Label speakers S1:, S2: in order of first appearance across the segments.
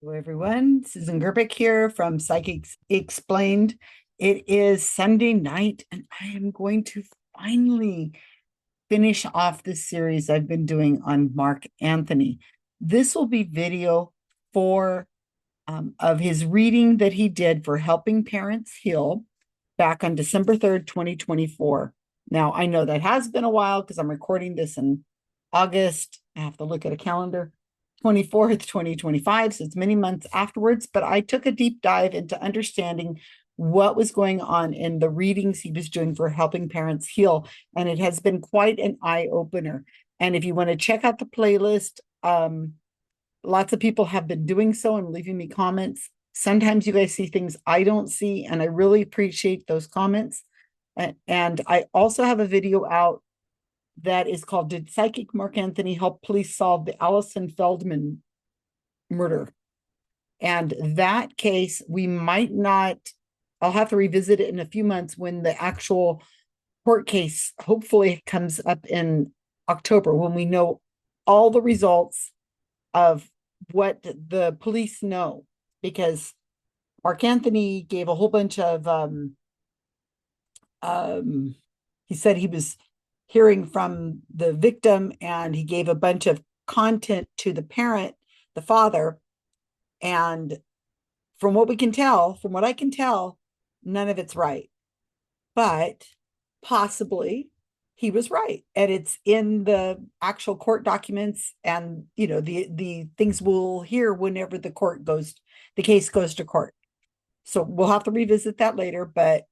S1: Hello, everyone. Susan Gerbic here from Psychics Explained. It is Sunday night, and I am going to finally finish off this series I've been doing on Mark Anthony. This will be video four of his reading that he did for Helping Parents Heal back on December 3rd, 2024. Now, I know that has been a while because I'm recording this in August. I have to look at a calendar. 24th, 2025. So it's many months afterwards, but I took a deep dive into understanding what was going on in the readings he was doing for Helping Parents Heal. And it has been quite an eye opener. And if you want to check out the playlist, lots of people have been doing so and leaving me comments. Sometimes you guys see things I don't see, and I really appreciate those comments. And I also have a video out that is called Did Psychic Mark Anthony Help Police Solve the Allison Feldman Murder? And that case, we might not, I'll have to revisit it in a few months when the actual court case hopefully comes up in October, when we know all the results of what the police know. Because Mark Anthony gave a whole bunch of, he said he was hearing from the victim, and he gave a bunch of content to the parent, the father. And from what we can tell, from what I can tell, none of it's right. But possibly he was right. And it's in the actual court documents, and the things we'll hear whenever the case goes to court. So we'll have to revisit that later, but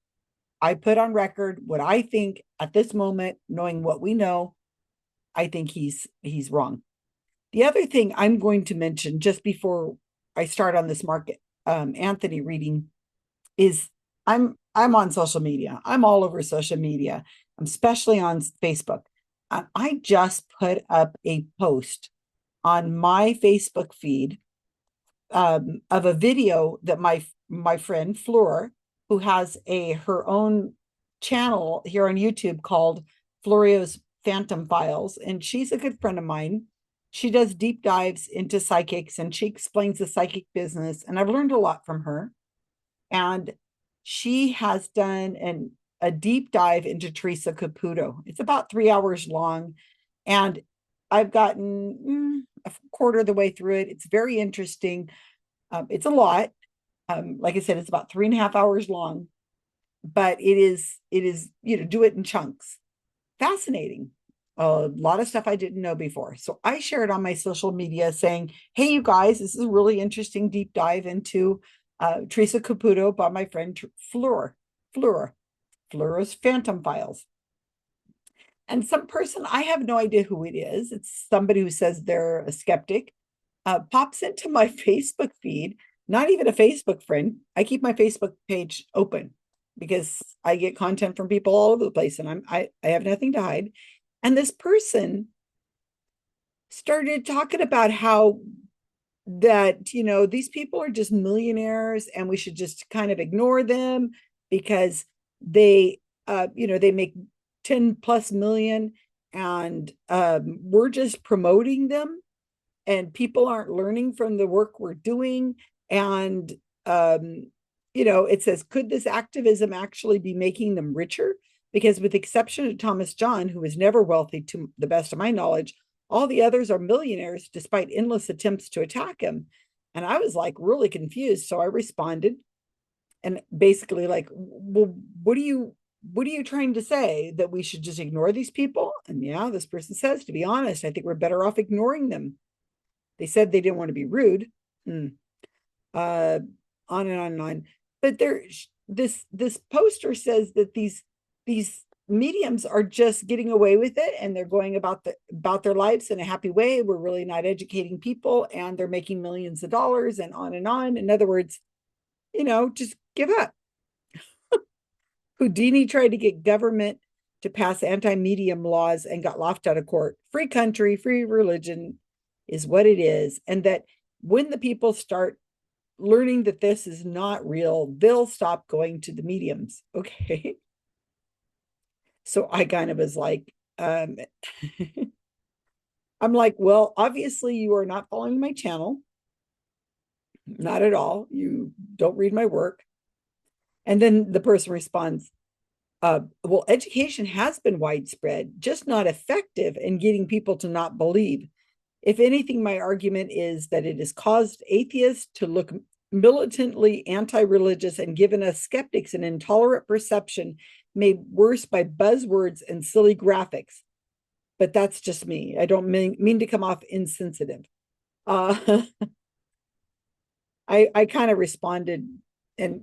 S1: I put on record what I think at this moment, knowing what we know. I think he's wrong. The other thing I'm going to mention just before I start on this Mark Anthony reading is I'm on social media. I'm all over social media. I'm especially on Facebook. I just put up a post on my Facebook feed of a video that my friend Flora, who has her own channel here on YouTube called Florio's Phantom Files, and she's a good friend of mine. She does deep dives into psychics, and she explains the psychic business, and I've learned a lot from her. And she has done a deep dive into Teresa Caputo. It's about 3 hours long, and I've gotten a quarter of the way through it. It's very interesting. It's a lot. Like I said, it's about 3.5 hours long, but it is, do it in chunks. Fascinating. A lot of stuff I didn't know before. So I shared on my social media saying, hey, you guys, this is a really interesting deep dive into Teresa Caputo by my friend Flora's Phantom Files. And some person, I have no idea who it is. It's somebody who says they're a skeptic, pops into my Facebook feed, not even a Facebook friend. I keep my Facebook page open because I get content from people all over the place, and I have nothing to hide. And this person started talking about how that, these people are just millionaires and we should just kind of ignore them because they, they make 10 plus million, and we're just promoting them, and people aren't learning from the work we're doing. And, it says, could this activism actually be making them richer? Because with the exception of Thomas John, who was never wealthy to the best of my knowledge, all the others are millionaires despite endless attempts to attack him. And I was like really confused. So I responded and basically like, well, what are you trying to say? That we should just ignore these people? And yeah, this person says, to be honest, I think we're better off ignoring them. They said they didn't want to be rude. On and on and on. But this poster says that these mediums are just getting away with it, and they're going about their lives in a happy way. We're really not educating people, and they're making millions of dollars, and on and on. In other words, just give up. Houdini tried to get government to pass anti-medium laws and got laughed out of court. Free country, free religion is what it is. And that when the people start learning that this is not real, they'll stop going to the mediums. Okay. So I kind of was like, I'm like, well, obviously you are not following my channel. Not at all. You don't read my work. And then the person responds, well, education has been widespread, just not effective in getting people to not believe. If anything, my argument is that it has caused atheists to look militantly anti religious and given us skeptics an intolerant perception made worse by buzzwords and silly graphics. But that's just me. I don't mean to come off insensitive. Uh, I kind of responded, and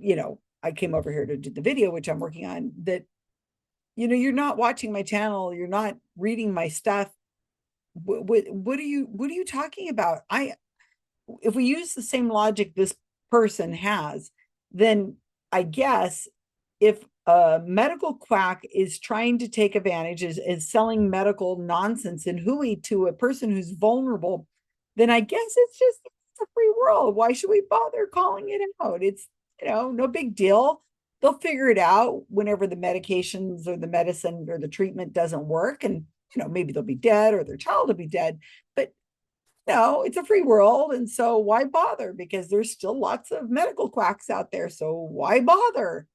S1: I came over here to do the video, which I'm working on. That you're not watching my channel, you're not reading my stuff. What are you talking about? If we use the same logic this person has, then I guess if a medical quack is trying to take advantage, is selling medical nonsense and hooey to a person who's vulnerable, then I guess it's a free world. Why should we bother calling it out? It's, no big deal. They'll figure it out whenever the medications or the medicine or the treatment doesn't work. And, maybe they'll be dead or their child will be dead. But no, it's a free world. And so why bother? Because there's still lots of medical quacks out there. So why bother?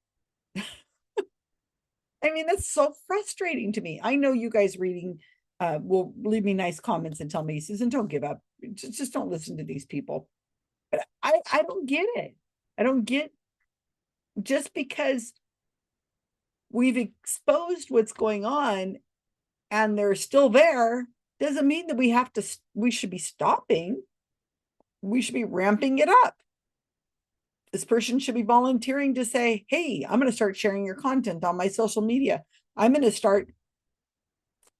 S1: I mean, that's so frustrating to me. I know you guys reading will leave me nice comments and tell me, Susan, don't give up. Just don't listen to these people. But I don't get it. I don't get, just because we've exposed what's going on and they're still there doesn't mean that we should be stopping. We should be ramping it up. This person should be volunteering to say, hey, I'm going to start sharing your content on my social media. I'm going to start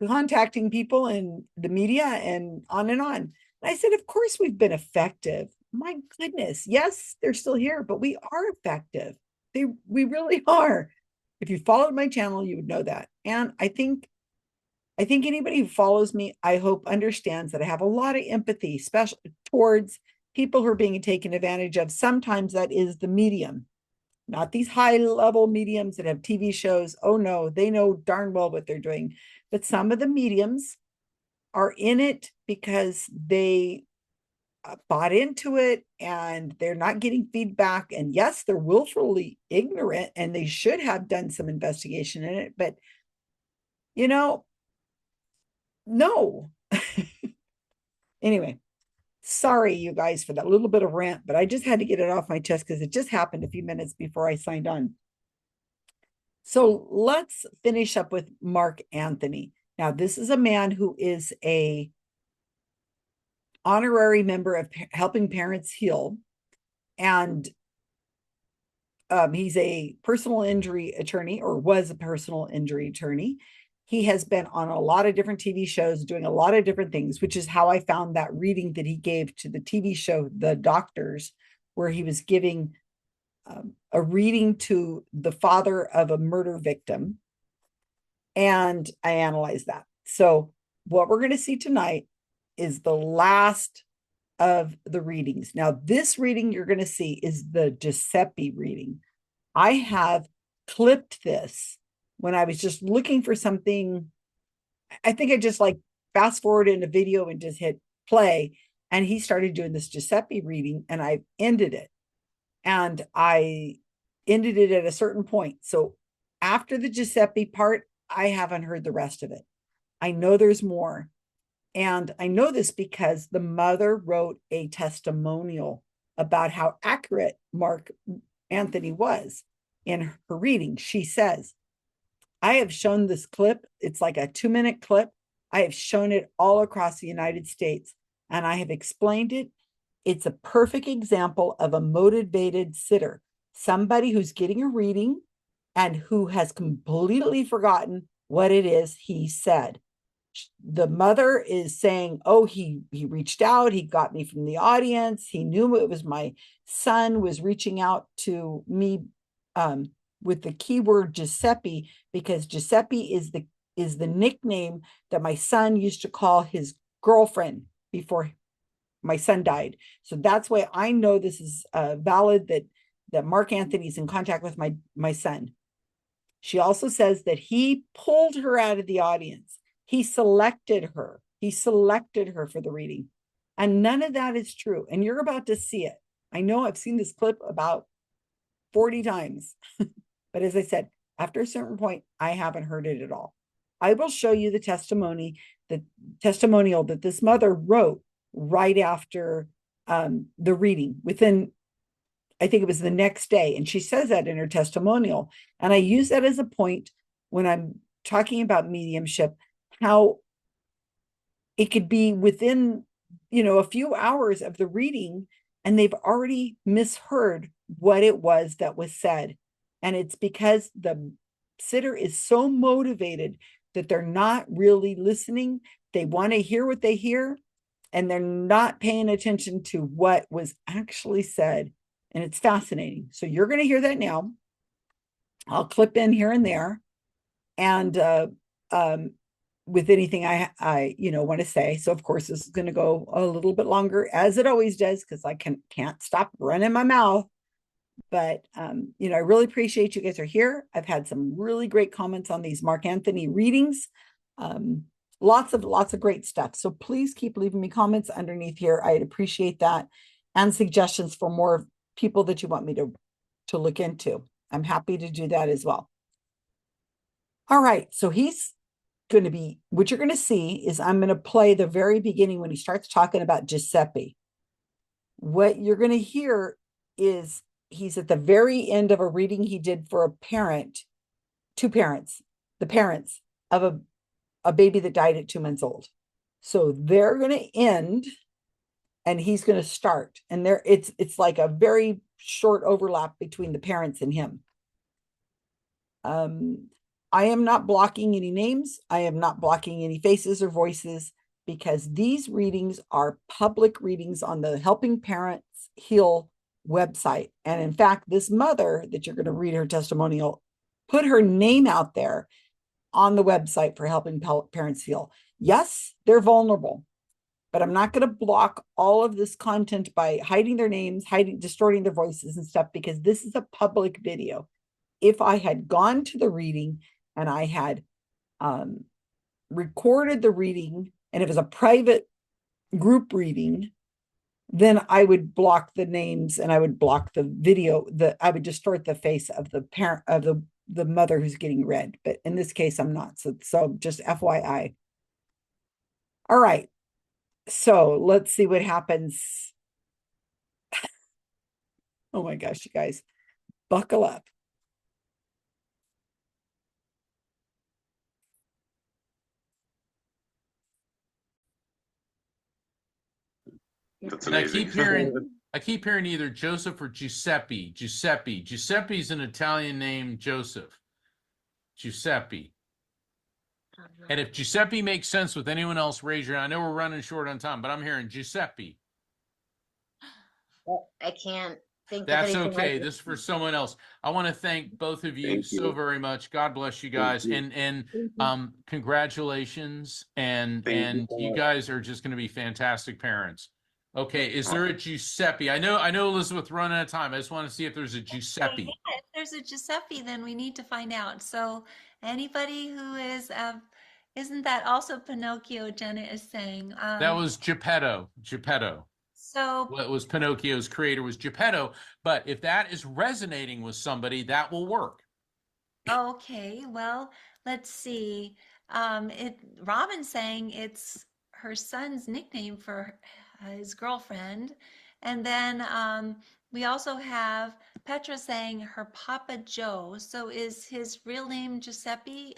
S1: contacting people in the media and on and on. And I said, of course we've been effective. My goodness. Yes, they're still here, but we are effective. We really are. If you followed my channel, you would know that. And I think anybody who follows me, I hope, understands that I have a lot of empathy, especially towards people who are being taken advantage of. Sometimes that is the medium, not these high level mediums that have TV shows. Oh no, they know darn well what they're doing. But some of the mediums are in it because they bought into it and they're not getting feedback. And yes, they're willfully ignorant and they should have done some investigation in it. But, no. Anyway, sorry, you guys, for that little bit of rant, but I just had to get it off my chest because it just happened a few minutes before I signed on. So let's finish up with Mark Anthony. Now, this is a man who is a honorary member of Helping Parents Heal, and he's a personal injury attorney, or was a personal injury attorney. He has been on a lot of different TV shows doing a lot of different things, which is how I found that reading that he gave to the TV show, The Doctors, where he was giving a reading to the father of a murder victim. And I analyzed that. So what we're going to see tonight is the last of the readings. Now, this reading you're going to see is the Giuseppe reading. I have clipped this when I was just looking for something. I think I just fast forward in a video and just hit play. And he started doing this Giuseppe reading and I ended it. And I ended it at a certain point. So after the Giuseppe part, I haven't heard the rest of it. I know there's more. And I know this because the mother wrote a testimonial about how accurate Mark Anthony was in her reading. She says, I have shown this clip. It's like a 2-minute clip. I have shown it all across the United States and I have explained it. It's a perfect example of a motivated sitter, somebody who's getting a reading and who has completely forgotten what it is he said. The mother is saying, oh, he reached out, he got me from the audience, he knew it was my son, was reaching out to me with the keyword Giuseppe, because Giuseppe is the nickname that my son used to call his girlfriend before my son died. So that's why I know this is valid, that Mark Anthony's in contact with my son. She also says that he pulled her out of the audience. He selected her for the reading. And none of that is true. And you're about to see it. I know I've seen this clip about 40 times, but as I said, after a certain point, I haven't heard it at all. I will show you the testimonial that this mother wrote right after the reading, within, I think it was the next day. And she says that in her testimonial. And I use that as a point when I'm talking about mediumship, how it could be within, a few hours of the reading, and they've already misheard what it was that was said. And it's because the sitter is so motivated that they're not really listening. They want to hear what they hear, and they're not paying attention to what was actually said. And it's fascinating. So you're going to hear that now. I'll clip in here and there. And with anything I want to say. So of course this is going to go a little bit longer, as it always does, because I can't stop running my mouth. But I really appreciate you guys are here. I've had some really great comments on these Mark Anthony readings. Lots of great stuff. So please keep leaving me comments underneath here. I'd appreciate that, and suggestions for more people that you want me to look into. I'm happy to do that as well. All right, so he's going to be, what you're going to see is I'm going to play the very beginning when he starts talking about Giuseppe. What you're going to hear is he's at the very end of a reading he did for a parent, two parents, the parents of a baby that died at 2 months old. So they're going to end and he's going to start. And there it's like a very short overlap between the parents and him. I am not blocking any names. I am not blocking any faces or voices, because these readings are public readings on the Helping Parents Heal website. And in fact, this mother that you're going to read her testimonial put her name out there on the website for Helping Parents Heal. Yes, they're vulnerable, but I'm not going to block all of this content by hiding their names, distorting their voices and stuff, because this is a public video. If I had gone to the reading and I had recorded the reading and it was a private group reading, then I would block the names and I would block the video. I would distort the face of the parent of the mother who's getting read. But in this case, I'm not. So just FYI. All right. So let's see what happens. Oh my gosh, you guys, buckle up.
S2: That's amazing. I keep hearing either Joseph or Giuseppe. Giuseppe's an Italian name, Joseph. Giuseppe. And if Giuseppe makes sense with anyone else, raise your hand. I know we're running short on time, but I'm hearing Giuseppe.
S3: I can't think
S2: That's okay. This is for someone else. I want to thank both of you so very much. God bless you guys. And congratulations. And you guys are just going to be fantastic parents. Okay, is there a Giuseppe? I know Elizabeth running out of time. I just want to see if there's a Giuseppe.
S4: Yeah, if there's a Giuseppe, then we need to find out. So anybody who is isn't that also Pinocchio, Jenna is saying?
S2: That was Geppetto.
S4: So
S2: what was Pinocchio's creator was Geppetto, but if that is resonating with somebody, that will work.
S4: Okay, well, let's see. Robin's saying it's her son's nickname for his girlfriend. And then we also have Petra saying her Papa Joe. So is his real name Giuseppe,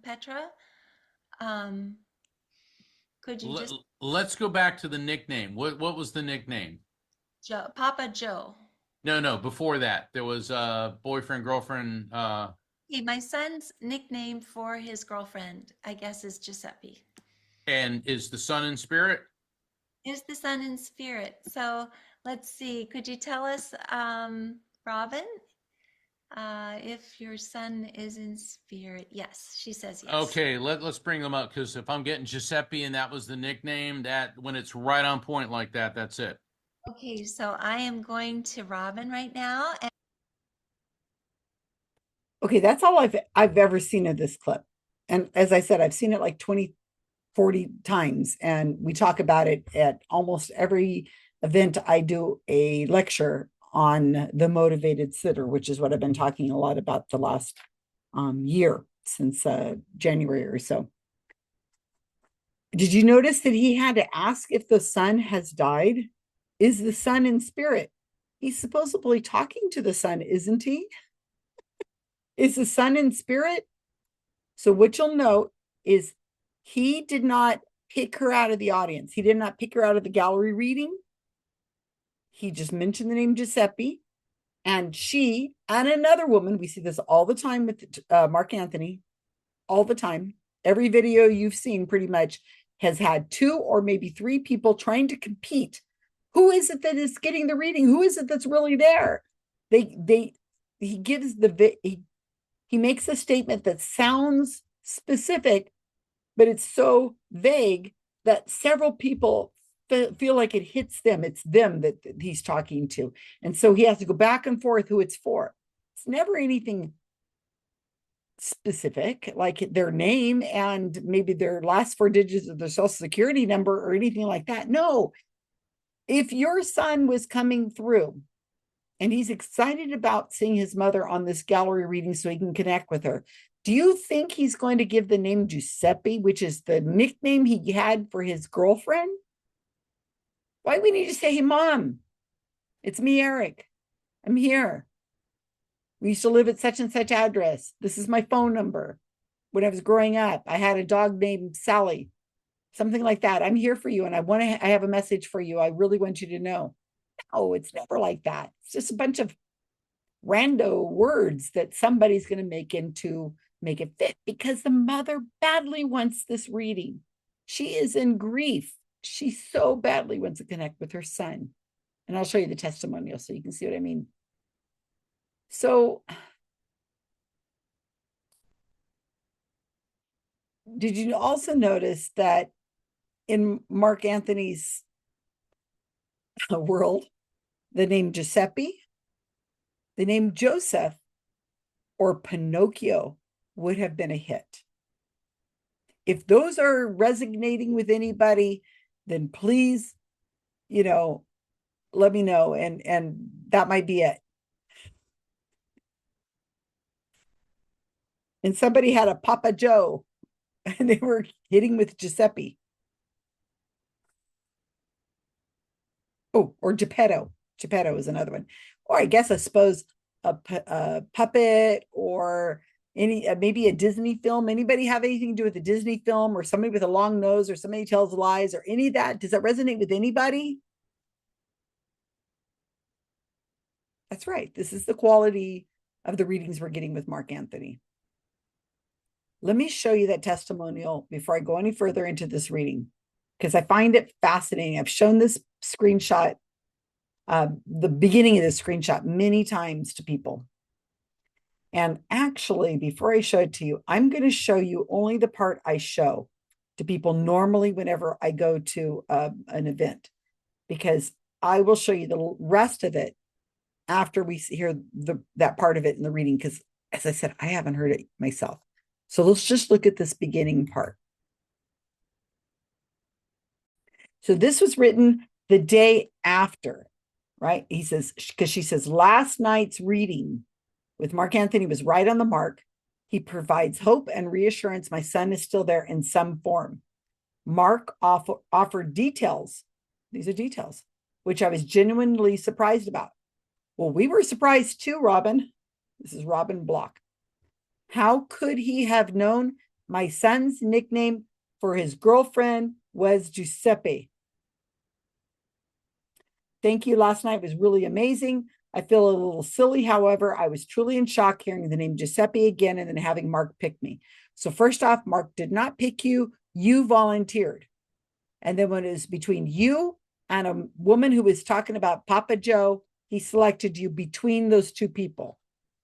S4: Petra? Could you
S2: let's go back to the nickname. What was the nickname?
S4: Joe, Papa Joe.
S2: No, before that there was boyfriend, girlfriend.
S4: Okay, my son's nickname for his girlfriend, I guess, is Giuseppe.
S2: And is the son in spirit?
S4: Is the son in spirit? So let's see. Could you tell us, Robin, if your son is in spirit? Yes, she says yes.
S2: Okay, let's bring them up, because if I'm getting Giuseppe and that was the nickname, that when it's right on point like that, that's it.
S4: Okay, so I am going to Robin right now.
S1: Okay, that's all I've ever seen of this clip. And as I said, I've seen it like 20, 40 times, and we talk about it at almost every event, I do a lecture on the motivated sitter, which is what I've been talking a lot about the last year, since January or so. Did you notice that he had to ask if the son has died? Is the son in spirit? He's supposedly talking to the son, isn't he? Is the son in spirit? So what you'll note is he did not pick her out of the audience. He did not pick her out of the gallery reading. He just mentioned the name Giuseppe, and she and another woman. We see this all the time with Mark Anthony, all the time. Every video you've seen pretty much has had 2 or maybe 3 people trying to compete. Who is it that is getting the reading? Who is it that's really there? He gives he makes a statement that sounds specific, but it's so vague that several people feel like it hits them. It's them that he's talking to. And so he has to go back and forth who it's for. It's never anything specific, like their name and maybe their last 4 digits of their social security number or anything like that. No. If your son was coming through and he's excited about seeing his mother on this gallery reading so he can connect with her, do you think he's going to give the name Giuseppe, which is the nickname he had for his girlfriend? Why we need to say, hey, Mom, it's me, Eric. I'm here. We used to live at such and such address. This is my phone number. When I was growing up, I had a dog named Sally, something like that. I'm here for you, and I have a message for you. I really want you to know. No, it's never like that. It's just a bunch of rando words that somebody's going to make it fit, because the mother badly wants this reading. She is in grief. She so badly wants to connect with her son. And I'll show you the testimonial so you can see what I mean. So, did you also notice that in Mark Anthony's world, the name Giuseppe, the name Joseph, or Pinocchio would have been a hit? If those are resonating with anybody, then please, let me know, and that might be it. And somebody had a Papa Joe, and they were hitting with Giuseppe. Oh, or Geppetto. Geppetto is another one. Or I suppose a puppet, or maybe a Disney film. Anybody have anything to do with a Disney film, or somebody with a long nose, or somebody tells lies, or any of that? Does that resonate with anybody? That's right. This is the quality of the readings we're getting with Mark Anthony. Let me show you that testimonial before I go any further into this reading, because I find it fascinating. I've shown this screenshot, the beginning of this screenshot, many times to people. And actually, before I show it to you, I'm going to show you only the part I show to people normally whenever I go to an event, because I will show you the rest of it after we hear that part of it in the reading, because as I said, I haven't heard it myself. So let's just look at this beginning part. So this was written the day after, right? He says, because she says, last night's reading with Mark Anthony was right on the mark. He provides hope and reassurance my son is still there in some form. Mark offered details. These are details, which I was genuinely surprised about. Well, we were surprised too, Robin. This is Robin Block. How could he have known my son's nickname for his girlfriend was Giuseppe? Thank you. Last night was really amazing. I feel a little silly. However, I was truly in shock hearing the name Giuseppe again and then having Mark pick me. So first off, Mark did not pick you. You volunteered. And then when it was between you and a woman who was talking about Papa Joe, he selected you between those 2 people.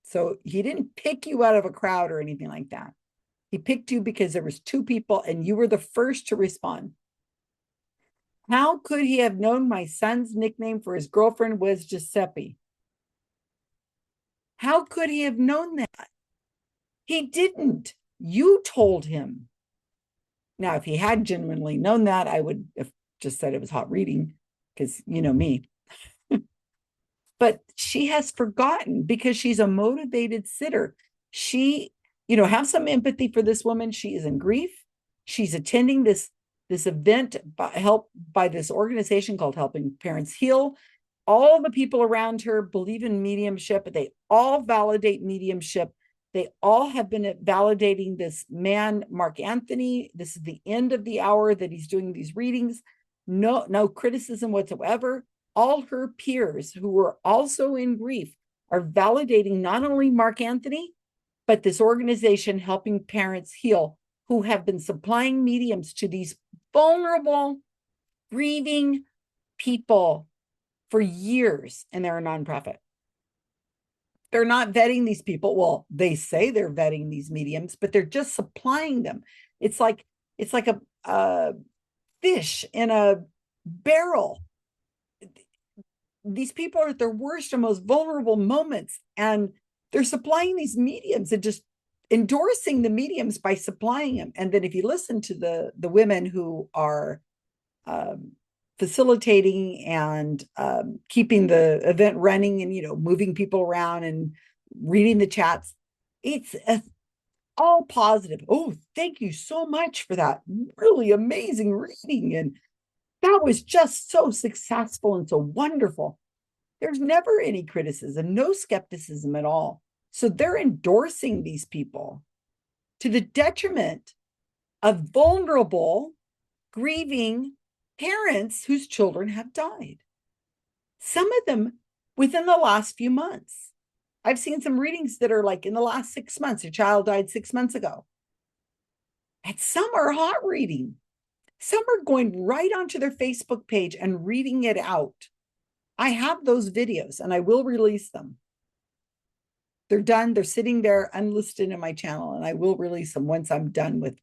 S1: So he didn't pick you out of a crowd or anything like that. He picked you because there was 2 people and you were the first to respond. How could he have known my son's nickname for his girlfriend was Giuseppe? How could he have known that? He didn't. You told him. Now, if he had genuinely known that, I would have just said it was hot reading. because you know me. But she has forgotten because she's a motivated sitter. She, have some empathy for this woman. She is in grief. She's attending this event helped by this organization called Helping Parents Heal. All the people around her believe in mediumship. They all validate mediumship. They all have been validating this man, Mark Anthony. This is the end of the hour that he's doing these readings. No criticism whatsoever. All her peers who were also in grief are validating not only Mark Anthony, but this organization Helping Parents Heal, who have been supplying mediums to these vulnerable, grieving people for years, and they're a nonprofit. They're not vetting these people. Well, they say they're vetting these mediums, but they're just supplying them. It's like a fish in a barrel. These people are at their worst and most vulnerable moments, and they're supplying these mediums and just endorsing the mediums by supplying them. And then if you listen to the women who are facilitating and keeping the event running and moving people around and reading the chats, it's all positive. Oh, thank you so much for that really amazing reading, and that was just so successful and so wonderful. There's never any criticism, no skepticism at all. So they're endorsing these people to the detriment of vulnerable, grieving parents whose children have died. Some of them within the last few months. I've seen some readings that are like in the last 6 months, a child died 6 months ago. And some are hot reading. Some are going right onto their Facebook page and reading it out. I have those videos and I will release them. They're done. They're sitting there unlisted in my channel, and I will release them once I'm done with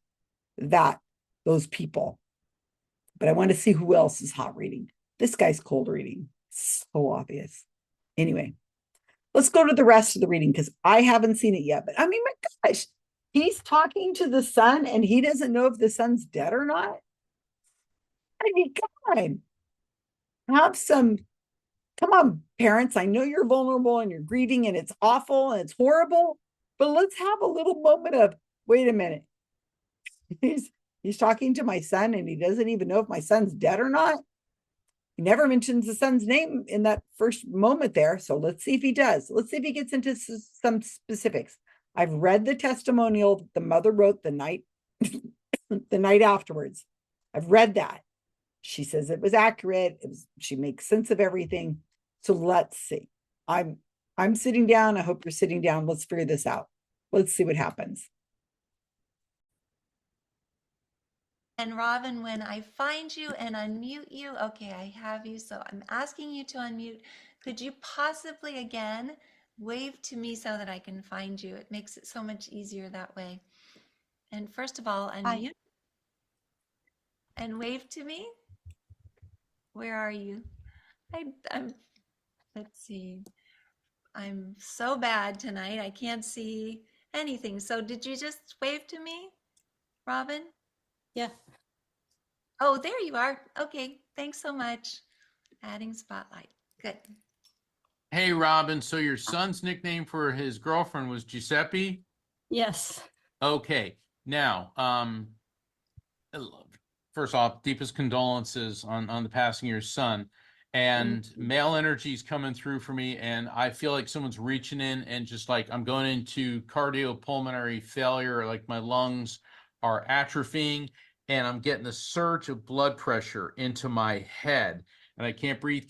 S1: those people. But I want to see who else is hot reading. This guy's cold reading. So obvious. Anyway, let's go to the rest of the reading because I haven't seen it yet. But I mean, my gosh, he's talking to the son and he doesn't know if the son's dead or not. I mean, come on, parents. I know you're vulnerable and you're grieving and it's awful and it's horrible, but let's have a little moment of, wait a minute. He's talking to my son and he doesn't even know if my son's dead or not. He never mentions the son's name in that first moment there. So let's see if he does. Let's see if he gets into some specifics. I've read the testimonial that the mother wrote the night afterwards. I've read that. She says it was accurate. She makes sense of everything. So let's see. I'm sitting down. I hope you're sitting down. Let's figure this out. Let's see what happens.
S4: And Robin, when I find you and unmute you, okay, I have you. So I'm asking you to unmute. Could you possibly again wave to me so that I can find you? It makes it so much easier that way. And first of all, unmute. Hi. And wave to me. Where are you? I'm let's see. I'm so bad tonight. I can't see anything. So did you just wave to me, Robin?
S3: Yeah.
S4: Oh, there you are. Okay. Thanks so much. Adding spotlight. Good.
S2: Hey, Robin. So your son's nickname for his girlfriend was Giuseppe?
S3: Yes.
S2: Okay. Now, first off, deepest condolences on the passing of your son. And male energy is coming through for me, and I feel like someone's reaching in and just like I'm going into cardiopulmonary failure, like my lungs are atrophying, and I'm getting a surge of blood pressure into my head. And I can't breathe,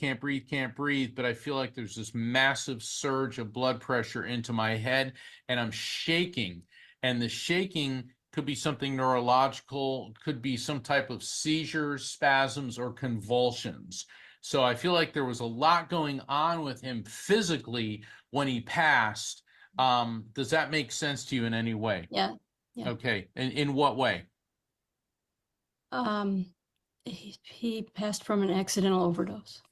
S2: but I feel like there's this massive surge of blood pressure into my head, and I'm shaking. And the shaking could be something neurological, could be some type of seizures, spasms, or convulsions. So I feel like there was a lot going on with him physically when he passed. Does that make sense to you in any way?
S3: Yeah.
S2: Okay. And in what way?
S3: He passed from an accidental overdose.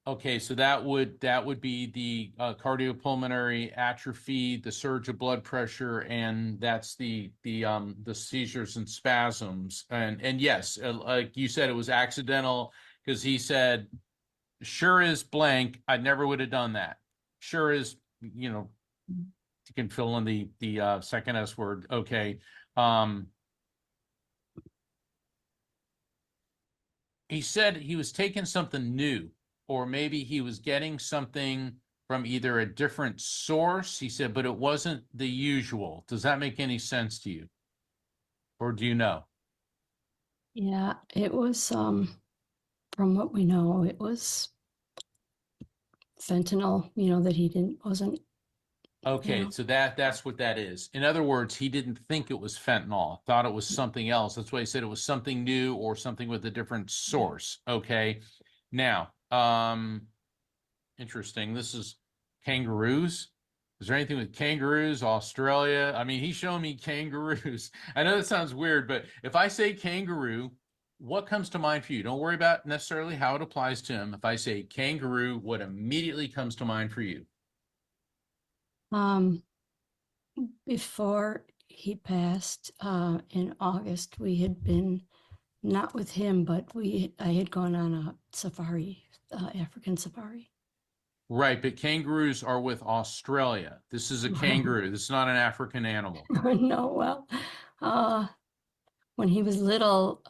S2: Okay, so that would be the cardiopulmonary atrophy, the surge of blood pressure, and that's the seizures and spasms. And yes, like you said, it was accidental. because he said, sure is blank. I never would have done that. Sure is, you can fill in the second S word. Okay. He said he was taking something new, or maybe he was getting something from either a different source. He said, but it wasn't the usual. Does that make any sense to you? Or do you know?
S3: Yeah, it was, from what we know, it was fentanyl, that wasn't,
S2: Okay, so that's what that is. In other words, he didn't think it was fentanyl, thought it was something else. That's why he said it was something new or something with a different source. Okay. Now, interesting. This is kangaroos. Is there anything with kangaroos, Australia? I mean, he's showing me kangaroos. I know that sounds weird, but if I say kangaroo, what comes to mind for you? Don't worry about necessarily how it applies to him. If I say kangaroo, what immediately comes to mind for you?
S3: before he passed, in August, we had been, not with him, but I had gone on a safari, African safari.
S2: Right, but kangaroos are with Australia. This is a kangaroo. This is not an African animal.
S3: No, well, when he was little,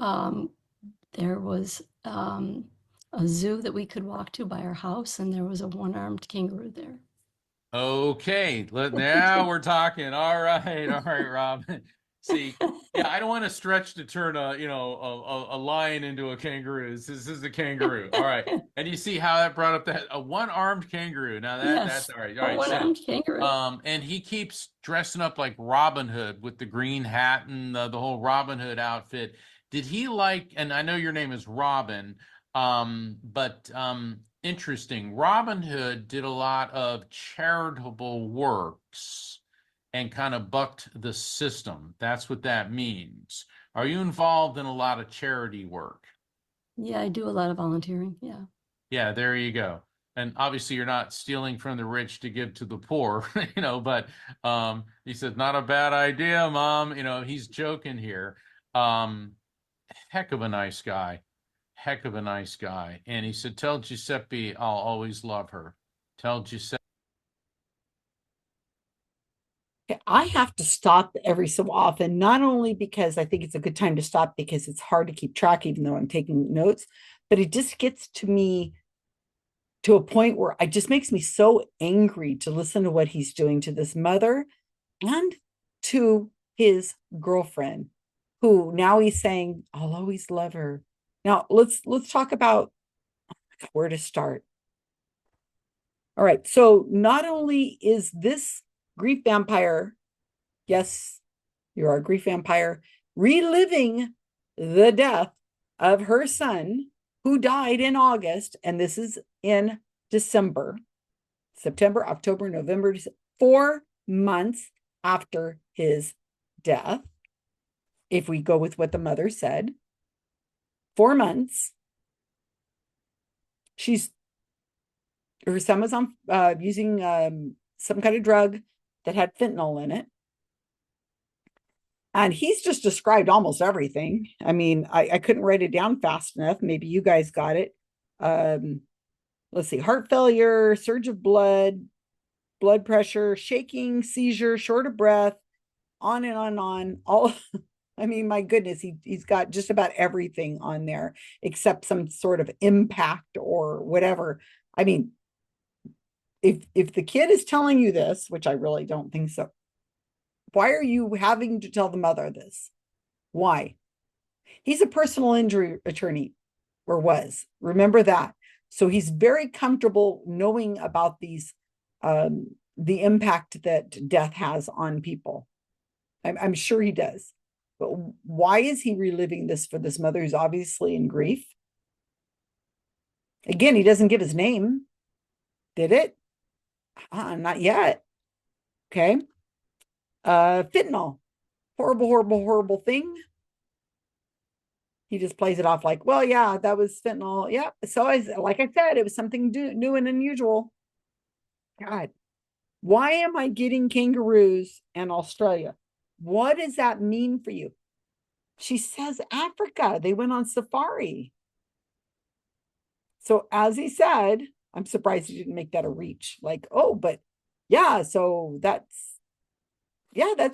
S3: there was a zoo that we could walk to by our house, and there was a one-armed kangaroo there.
S2: Okay, now we're talking. All right, Rob. See, yeah, I don't want to stretch to turn a lion into a kangaroo. This is a kangaroo. All right, and you see how that brought up that a one-armed kangaroo. Now that's
S3: Yes,
S2: all right.
S3: a one-armed kangaroo.
S2: And he keeps dressing up like Robin Hood with the green hat and the whole Robin Hood outfit. Did he like? And I know your name is Robin, but interesting. Robin Hood did a lot of charitable works and kind of bucked the system. That's what that means. Are you involved in a lot of charity work?
S3: Yeah, I do a lot of volunteering. Yeah.
S2: Yeah, there you go. And obviously you're not stealing from the rich to give to the poor, but he said, not a bad idea, Mom. He's joking here. Heck of a nice guy. Heck of a nice guy. And he said, tell Giuseppe I'll always love her. Tell Giuseppe.
S1: I have to stop every so often, not only because I think it's a good time to stop because it's hard to keep track, even though I'm taking notes, but it just gets to me to a point where it just makes me so angry to listen to what he's doing to this mother and to his girlfriend, who now he's saying, I'll always love her. Now let's talk about where to start. All right. So not only is this grief vampire, yes, you're our grief vampire, reliving the death of her son who died in August, and this is in December, September, October, November, 4 months after his death. If we go with what the mother said, 4 months. Her son was on using some kind of drug that had fentanyl in it. And he's just described almost everything. I mean, I couldn't write it down fast enough. Maybe you guys got it. Let's see, heart failure, surge of blood pressure, shaking, seizure, short of breath, on and on and on. All, I mean, my goodness, he's got just about everything on there except some sort of impact or whatever. I mean, if the kid is telling you this, which I really don't think so, why are you having to tell the mother this? Why? He's a personal injury attorney, or was. Remember that. So he's very comfortable knowing about these, the impact that death has on people. I'm sure he does. But why is he reliving this for this mother who's obviously in grief? Again, he doesn't give his name. Did it? Not yet. Okay. Fentanyl. Horrible thing. He just plays it off like, well, yeah, that was fentanyl. Yeah. So like I said, it was something new and unusual. God, why am I getting kangaroos and Australia? What does that mean for you? She says Africa. They went on safari. So as he said, I'm surprised he didn't make that a reach. Like, oh, but yeah, so that's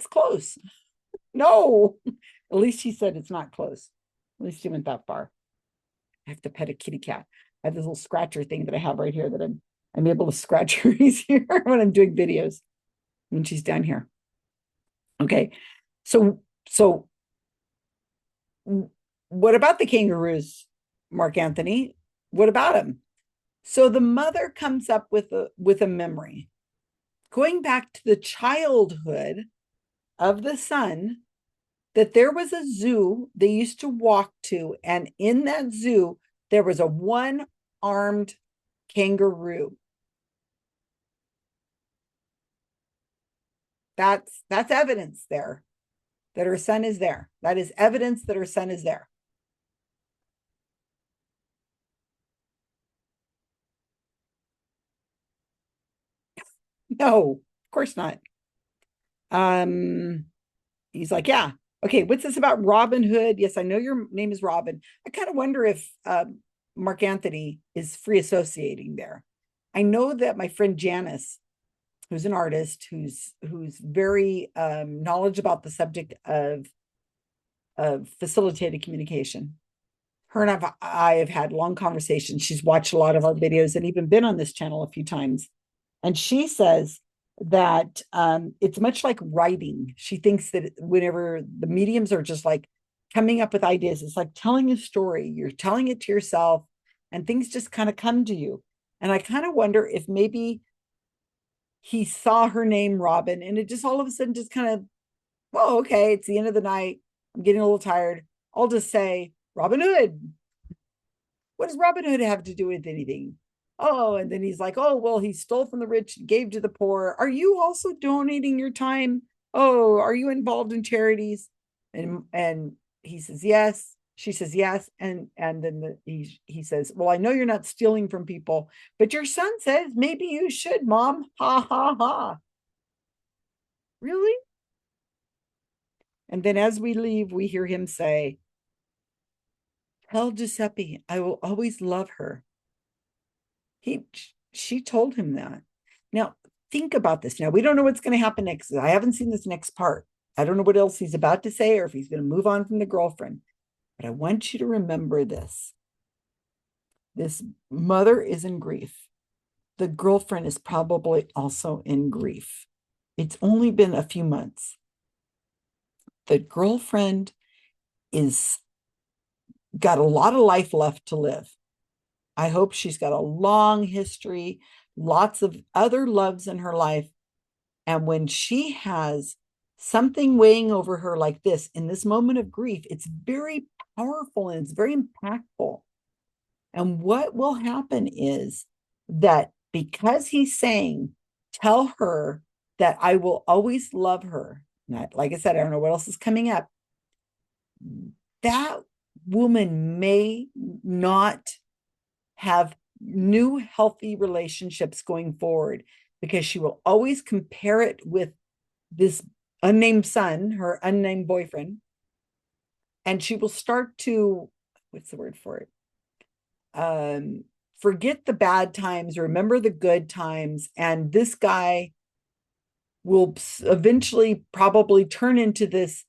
S1: close. No, at least he said it's not close. At least he went that far. I have to pet a kitty cat. I have this little scratcher thing that I have right here that I'm able to scratch her easier when I'm doing videos when she's down here. Okay. So what about the kangaroos, Mark Anthony? What about them? So the mother comes up with a memory going back to the childhood of the son, that there was a zoo they used to walk to, and in that zoo there was a one-armed kangaroo. That's evidence there that her son is there. That is evidence that her son is there. No, of course not. He's like, yeah. Okay, what's this about Robin Hood? Yes, I know your name is Robin. I kind of wonder if Mark Anthony is free associating there. I know that my friend Janice, who's an artist, who's very knowledgeable about the subject of facilitated communication. Her and I have had long conversations. She's watched a lot of our videos and even been on this channel a few times. And she says that it's much like writing. She thinks that whenever the mediums are just like coming up with ideas, it's like telling a story. You're telling it to yourself and things just kind of come to you. And I kind of wonder if maybe he saw her name Robin and it just all of a sudden just kind of, well, okay, it's the end of the night. I'm getting a little tired. I'll just say Robin Hood. What does Robin Hood have to do with anything? Oh, and then he's like, oh, well, he stole from the rich and gave to the poor. Are you also donating your time? Oh, are you involved in charities? And he says, yes. She says, yes. And then he says, well, I know you're not stealing from people, but your son says, maybe you should, Mom. Ha, ha, ha. Really? And then as we leave, we hear him say, tell Giuseppe, I will always love her. She told him that. Now, think about this. Now, we don't know what's going to happen next. I haven't seen this next part. I don't know what else he's about to say or if he's going to move on from the girlfriend. But I want you to remember this. This mother is in grief. The girlfriend is probably also in grief. It's only been a few months. The girlfriend is got a lot of life left to live. I hope she's got a long history, lots of other loves in her life. And when she has something weighing over her like this, in this moment of grief, it's very powerful and it's very impactful. And what will happen is that because he's saying, tell her that I will always love her. Not, like I said, I don't know what else is coming up. That woman may not have new healthy relationships going forward because she will always compare it with this unnamed son, her unnamed boyfriend. And she will start to, what's the word for it? Forget the bad times, remember the good times. And this guy will eventually probably turn into this,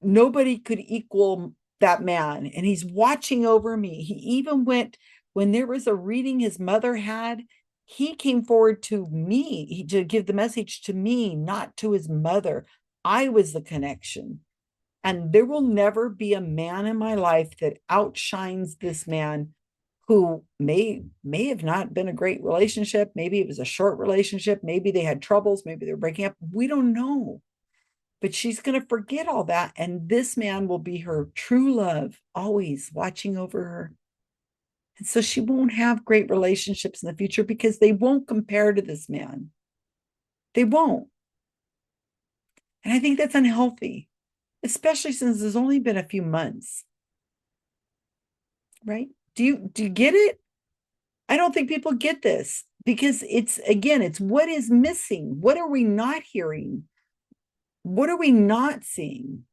S1: nobody could equal that man. And he's watching over me. He even went, when there was a reading his mother had, he came forward to me to give the message to me, not to his mother. I was the connection. And there will never be a man in my life that outshines this man, who may have not been a great relationship. Maybe it was a short relationship. Maybe they had troubles. Maybe they're breaking up. We don't know. But she's going to forget all that. And this man will be her true love, always watching over her. And so she won't have great relationships in the future because they won't compare to this man. They won't. And I think that's unhealthy, especially since there's only been a few months. Right? Do you get it? I don't think people get this because it's what is missing. What are we not hearing? What are we not seeing?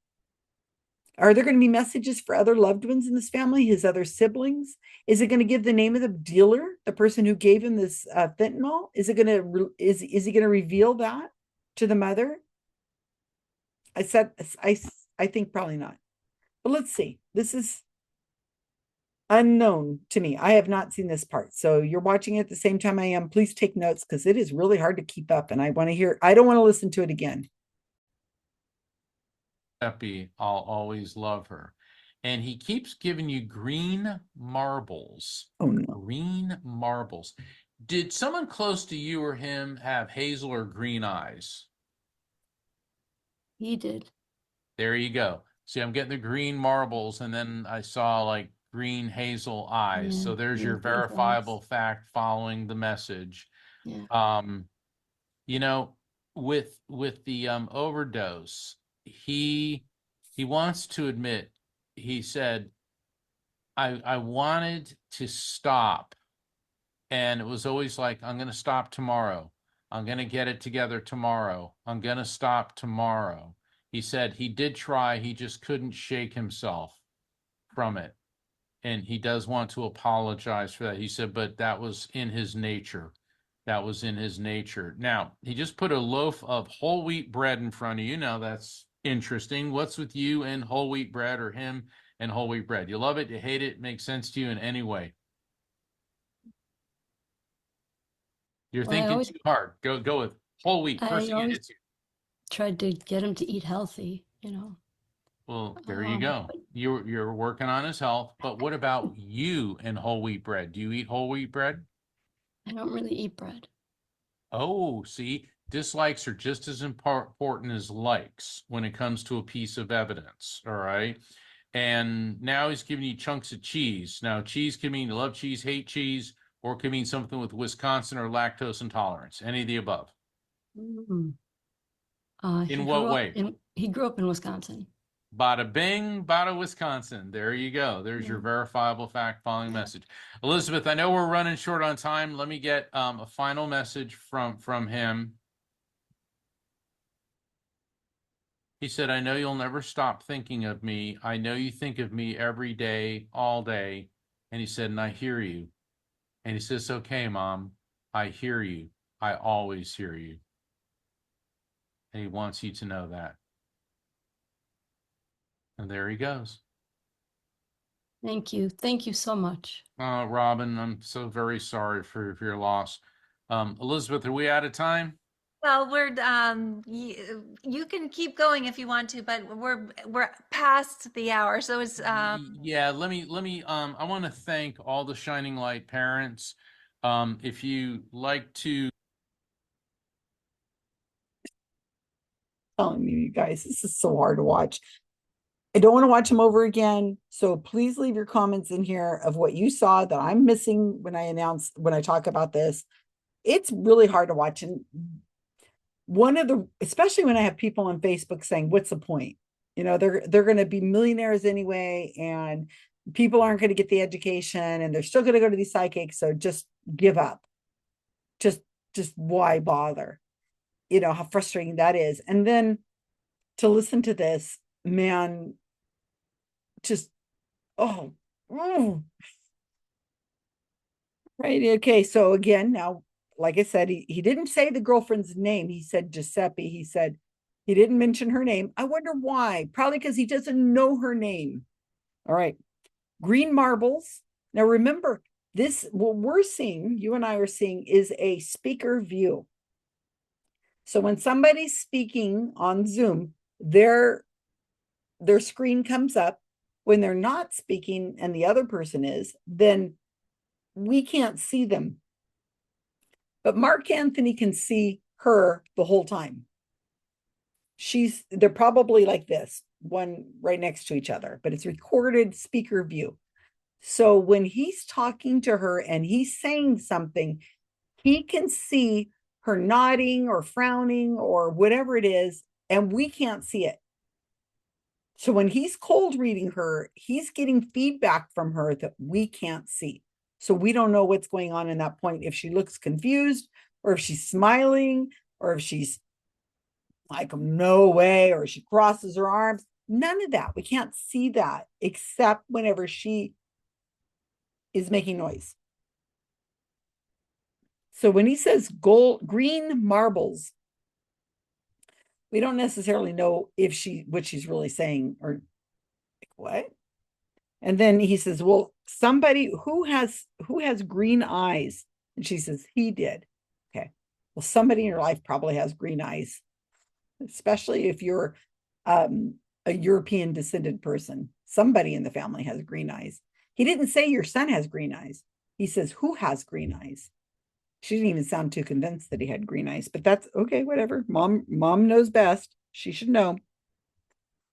S1: Are there going to be messages for other loved ones in this family, his other siblings? Is it going to give the name of the dealer, the person who gave him this fentanyl? Is it going to is he going to reveal that to the mother? I said I think probably not. But let's see. This is unknown to me. I have not seen this part. So you're watching it at the same time I am. Please take notes because it is really hard to keep up. And I want to hear, I don't want to listen to it again.
S2: Giuseppe, I'll always love her. And he keeps giving you green marbles.
S1: Oh no.
S2: Green marbles. Did someone close to you or him have hazel or green eyes?
S3: He did.
S2: There you go. See, I'm getting the green marbles, and then I saw like green hazel eyes.
S3: Yeah,
S2: So there's your
S3: green hazel
S2: verifiable
S3: eyes.
S2: fact following the message.
S3: Yeah.
S2: You know, with the overdose, he wants to admit, he said, I wanted to stop, and it was always like, I'm going to stop tomorrow. I'm going to get it together tomorrow. I'm going to stop tomorrow. He said he did try, he just couldn't shake himself from it. And he does want to apologize for that. He said, but that was in his nature. That was in his nature. Now, he just put a loaf of whole wheat bread in front of you. Now, that's interesting. What's with you and whole wheat bread, or him and whole wheat bread? You love it? You hate it? Makes sense to you in any way? You're
S3: Well,
S2: thinking too hard. Go with whole wheat. First
S3: I
S2: thing it
S3: always
S2: hits you.
S3: tried to get him to eat healthy,
S2: Well, there you go.
S3: but
S2: You're working on his health. But what about you and whole wheat bread? Do you eat whole wheat bread?
S3: I don't really eat bread.
S2: Oh, see, dislikes are just as important as likes when it comes to a piece of evidence. All right. And now he's giving you chunks of cheese. Now, cheese can mean you love cheese, hate cheese, or it can mean something with Wisconsin or lactose intolerance. Any of the above.
S3: Mm.
S2: In what way?
S3: He grew up in Wisconsin.
S2: Bada bing, bada Wisconsin. There you go. There's your verifiable fact following message. Elizabeth, I know we're running short on time. Let me get a final message from him. He said, I know you'll never stop thinking of me. I know you think of me every day, all day. And he said, and I hear you. And he says, okay, Mom, I hear you. I always hear you. And he wants you to know that. And there he goes.
S3: Thank you. Thank you so much.
S2: Robin, I'm so very sorry for your loss. Elizabeth, are we out of time?
S4: Well, we're you can keep going if you want to, but we're past the hour. So it's
S2: Yeah, let me I want to thank all the Shining Light parents. If you like to
S1: Telling you guys, this is so hard to watch. I don't want to watch them over again. So please leave your comments in here of what you saw that I'm missing when I talk about this. It's really hard to watch. And especially when I have people on Facebook saying, what's the point? They're going to be millionaires anyway, and people aren't going to get the education, and they're still going to go to these psychics. So just give up. Just why bother? How frustrating that is. And then to listen to this, man, just, oh, right. Okay. So again, now, like I said, he didn't say the girlfriend's name. He said Giuseppe. He said he didn't mention her name. I wonder why. Probably because he doesn't know her name. All right. Green marbles. Now remember, what we're seeing, you and I are seeing, is a speaker view. So when somebody's speaking on Zoom, their screen comes up. When they're not speaking and the other person is, then we can't see them. But Mark Anthony can see her the whole time. They're probably like this, one right next to each other, but it's recorded speaker view. So when he's talking to her and he's saying something, he can see her nodding or frowning or whatever it is, and we can't see it. So when he's cold reading her, he's getting feedback from her that we can't see. So we don't know what's going on in that point, if she looks confused or if she's smiling or if she's like, no way, or she crosses her arms. None of that. We can't see that except whenever she is making noise. So when he says green marbles, we don't necessarily know if what she's really saying, or like, what? And then he says, well, somebody who has green eyes. And she says, he did. Okay. Well, somebody in your life probably has green eyes, especially if you're a European descended person. Somebody in the family has green eyes. He didn't say your son has green eyes. He says, who has green eyes? She didn't even sound too convinced that he had green eyes, but that's okay, whatever. Mom knows best. She should know.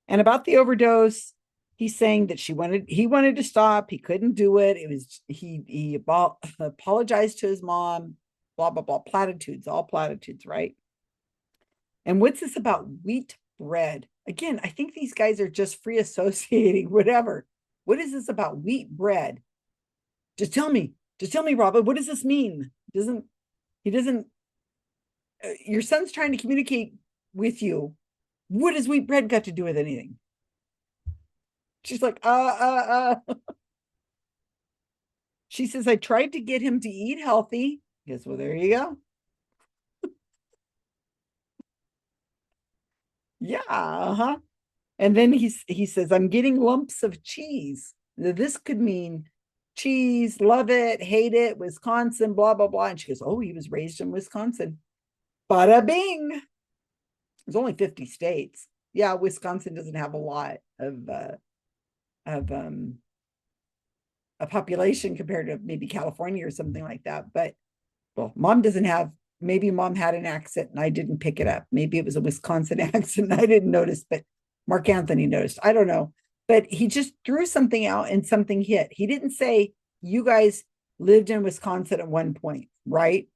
S1: And about the overdose, he's saying that he wanted to stop. He couldn't do it. It was, he apologized to his mom, blah, blah, blah, platitudes, all platitudes, right? And what's this about wheat bread? Again, I think these guys are just free associating, whatever. What is this about wheat bread? Just tell me, Robin, what does this mean? He doesn't, your son's trying to communicate with you. What does wheat bread got to do with anything? She's like, She says, I tried to get him to eat healthy. Guess, well, there you go. Yeah, uh-huh. And then he says, I'm getting lumps of cheese. Now, this could mean cheese, love it, hate it, Wisconsin, blah, blah, blah. And she goes, oh, he was raised in Wisconsin. Bada bing. There's only 50 states. Yeah, Wisconsin doesn't have a lot of a population compared to maybe California or something like that. But well, maybe mom had an accent and I didn't pick it up. Maybe it was a Wisconsin accent and I didn't notice, but Mark Anthony noticed. I don't know. But he just threw something out and something hit. He didn't say, you guys lived in Wisconsin at one point, right?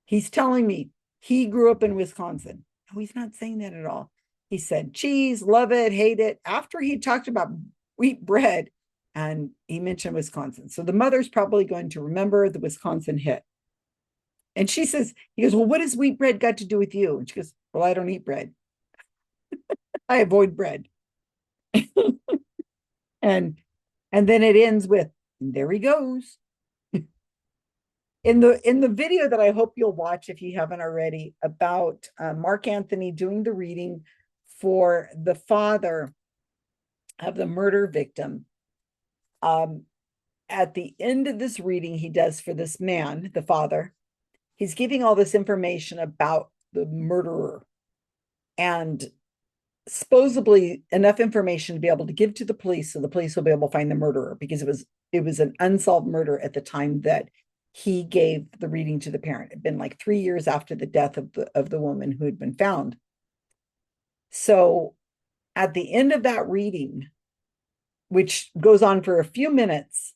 S1: He's telling me he grew up in Wisconsin. No, he's not saying that at all. He said, cheese, love it, hate it. After he talked about wheat bread and he mentioned Wisconsin. So the mother's probably going to remember the Wisconsin hit. And she says, he goes, well, what has wheat bread got to do with you? And she goes, well, I don't eat bread. I avoid bread. and then it ends with, there he goes. In the video that I hope you'll watch if you haven't already, about Mark Anthony doing the reading for the father of the murder victim. At the end of this reading he does for this man, the father, he's giving all this information about the murderer and supposedly enough information to be able to give to the police so the police will be able to find the murderer, because it was an unsolved murder at the time that he gave the reading to the parent. It had been like 3 years after the death of the woman who had been found. So at the end of that reading, which goes on for a few minutes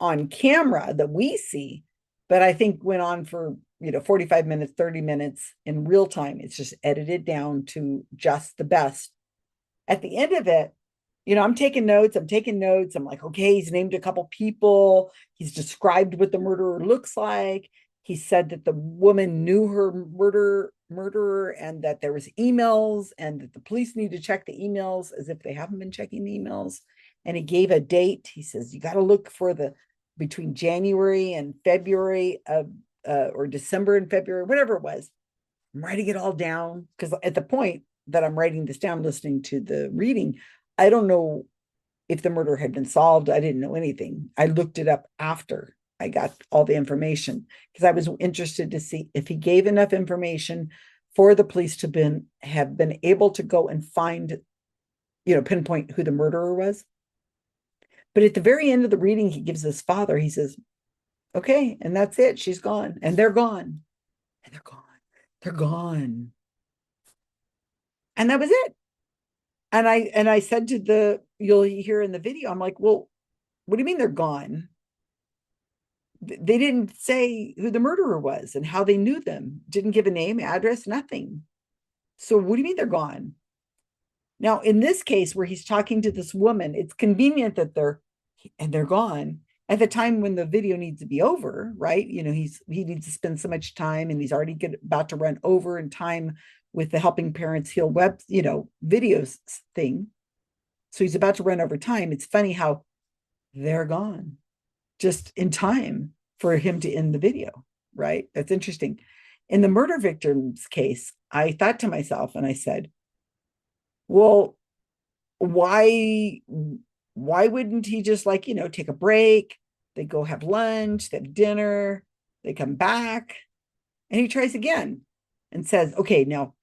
S1: on camera that we see, but I think went on for 45 minutes, 30 minutes in real time. It's just edited down to just the best. At the end of it, I'm taking notes. I'm like, okay, he's named a couple people. He's described what the murderer looks like. He said that the woman knew her murderer and that there was emails and that the police need to check the emails as if they haven't been checking the emails. And he gave a date. He says, you got to look for between January and February of or December and February, whatever it was. I'm writing it all down because at the point that I'm writing this down, listening to the reading, I don't know if the murder had been solved. I didn't know anything. I looked it up after I got all the information because I was interested to see if he gave enough information for the police to have been able to go and find, pinpoint who the murderer was. But at the very end of the reading, he gives his father, he says, okay, and that's it. She's gone. And they're gone. And they're gone. They're gone. And that was it. And I said you'll hear in the video, I'm like, well, what do you mean they're gone? They didn't say who the murderer was and how they knew them. Didn't give a name, address, nothing. So what do you mean they're gone? Now, in this case where he's talking to this woman, it's convenient that they're gone at the time when the video needs to be over, right? He needs to spend so much time and he's already about to run over in time with the Helping Parents Heal web, videos thing. So he's about to run over time. It's funny how they're gone just in time for him to end the video, right? That's interesting. In the murder victim's case, I thought to myself and I said, well, why wouldn't he just take a break? They go have lunch, they have dinner, they come back, and he tries again and says, okay, now,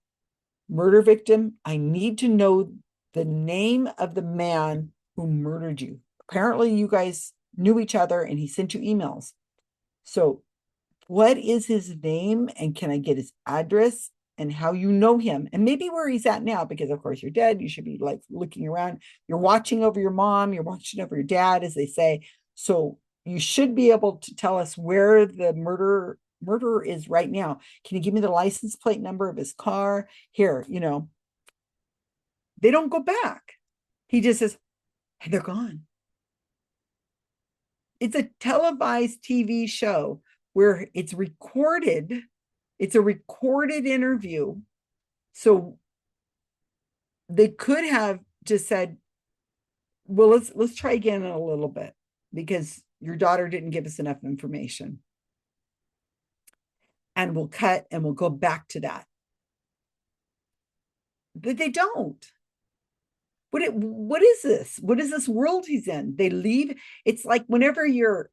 S1: murder victim, I need to know the name of the man who murdered you. Apparently, you guys knew each other and he sent you emails. So, what is his name? And can I get his address and how you know him? And maybe where he's at now, because of course you're dead. You should be looking around. You're watching over your mom, you're watching over your dad, as they say. So, you should be able to tell us where the murderer is right now. Can you give me the license plate number of his car? Here, they don't go back. He just says, and they're gone. It's a televised TV show where it's recorded. It's a recorded interview. So they could have just said, well, let's try again in a little bit because your daughter didn't give us enough information. And we'll cut and we'll go back to that. But they don't. What is this? What is this world he's in? They leave. It's like whenever I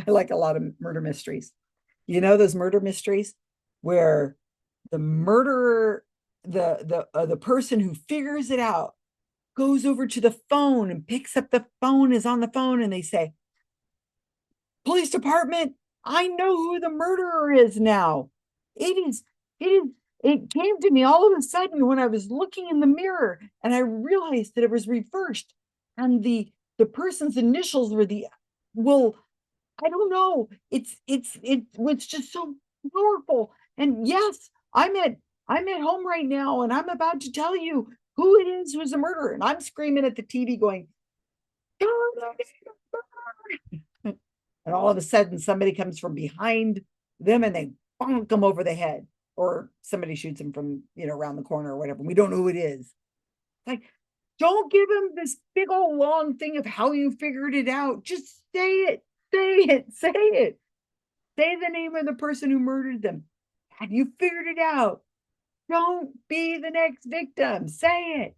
S1: like a lot of murder mysteries. Those murder mysteries where the murderer, the person who figures it out goes over to the phone and picks up the phone, is on the phone, and they say, police department, I know who the murderer is now. It came to me all of a sudden when I was looking in the mirror and I realized that it was reversed. And the person's initials were I don't know. It was just so powerful. And yes, I'm at home right now and I'm about to tell you who it is who's the murderer. And I'm screaming at the TV going, and all of a sudden somebody comes from behind them and they bonk them over the head, or somebody shoots him from around the corner or whatever. We don't know who it is. Like, don't give him this big old long thing of how you figured it out. Just say it. Say the name of the person who murdered them. Have you figured it out? Don't be the next victim. Say it.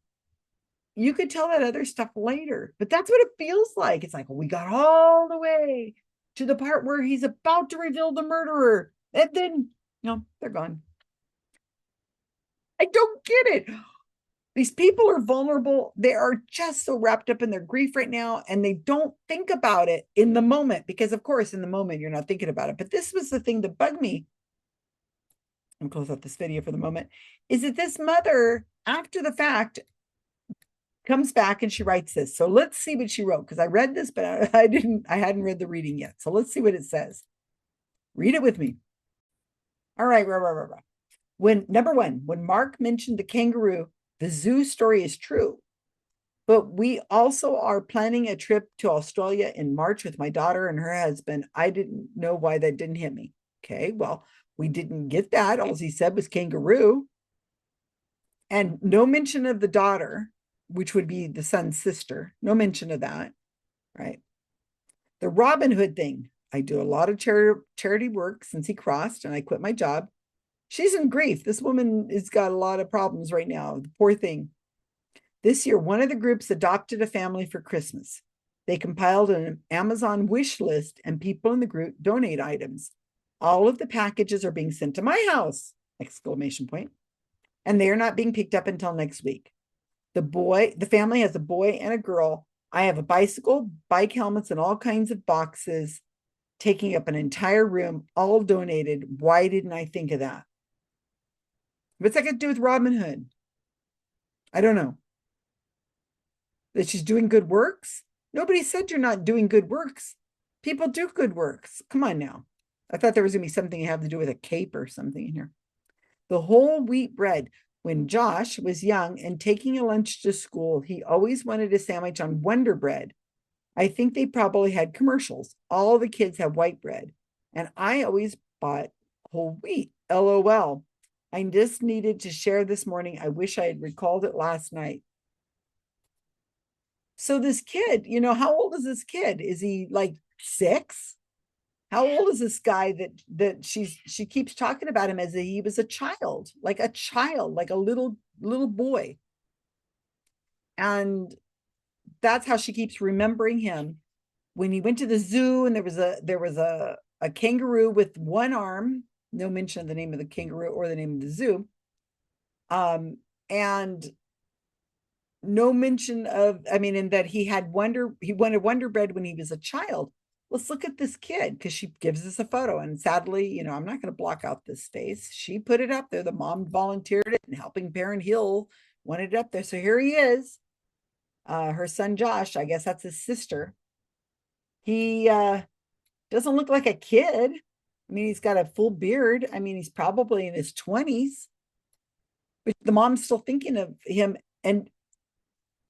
S1: You could tell that other stuff later, but that's what it feels like. It's like, we got all the way to the part where he's about to reveal the murderer, and then they're gone. I don't get it. These people are vulnerable. They are just so wrapped up in their grief right now, and they don't think about it in the moment, because of course in the moment you're not thinking about it. But this was the thing that bugged me. I'm close up this video for the moment. Is that this mother, after the fact, comes back and she writes this. So let's see what she wrote, because I read this, but I hadn't read the reading yet. So let's see what it says. Read it with me. All right. Number one, when Mark mentioned the kangaroo, the zoo story is true. But we also are planning a trip to Australia in March with my daughter and her husband. I didn't know why that didn't hit me. Okay, well, we didn't get that. All he said was kangaroo. And no mention of the daughter, which would be the son's sister. No mention of that, right? The Robin Hood thing. I do a lot of charity work since he crossed and I quit my job. She's in grief. This woman has got a lot of problems right now. The poor thing. This year, one of the groups adopted a family for Christmas. They compiled an Amazon wish list and people in the group donate items. All of the packages are being sent to my house! ! And they are not being picked up until next week. The family has a boy and a girl. I have a bicycle, bike helmets, and all kinds of boxes taking up an entire room, all donated. Why didn't I think of that? What's that got to do with Robin Hood? I don't know. That she's doing good works? Nobody said you're not doing good works. People do good works. Come on now. I thought there was going to be something to have to do with a cape or something in here. The whole wheat bread. When Josh was young and taking a lunch to school, he always wanted a sandwich on Wonder Bread. I think they probably had commercials. All the kids have white bread. And I always bought whole wheat. LOL. I just needed to share this morning. I wish I had recalled it last night. So this kid, how old is this kid? Is he like 6? How old is this guy that she keeps talking about him as if he was a child, like a little boy. And that's how she keeps remembering him. When he went to the zoo and there was a kangaroo with one arm, no mention of the name of the kangaroo or the name of the zoo. And no mention of, and that he wanted Wonder Bread when he was a child. Let's look at this kid, because she gives us a photo, and sadly, I'm not going to block out this face. She put it up there. The mom volunteered it, and Helping Parent Hill wanted it up there. So here he is. Her son Josh, I guess that's his sister. He doesn't look like a kid. He's got a full beard. He's probably in his 20s. But the mom's still thinking of him, and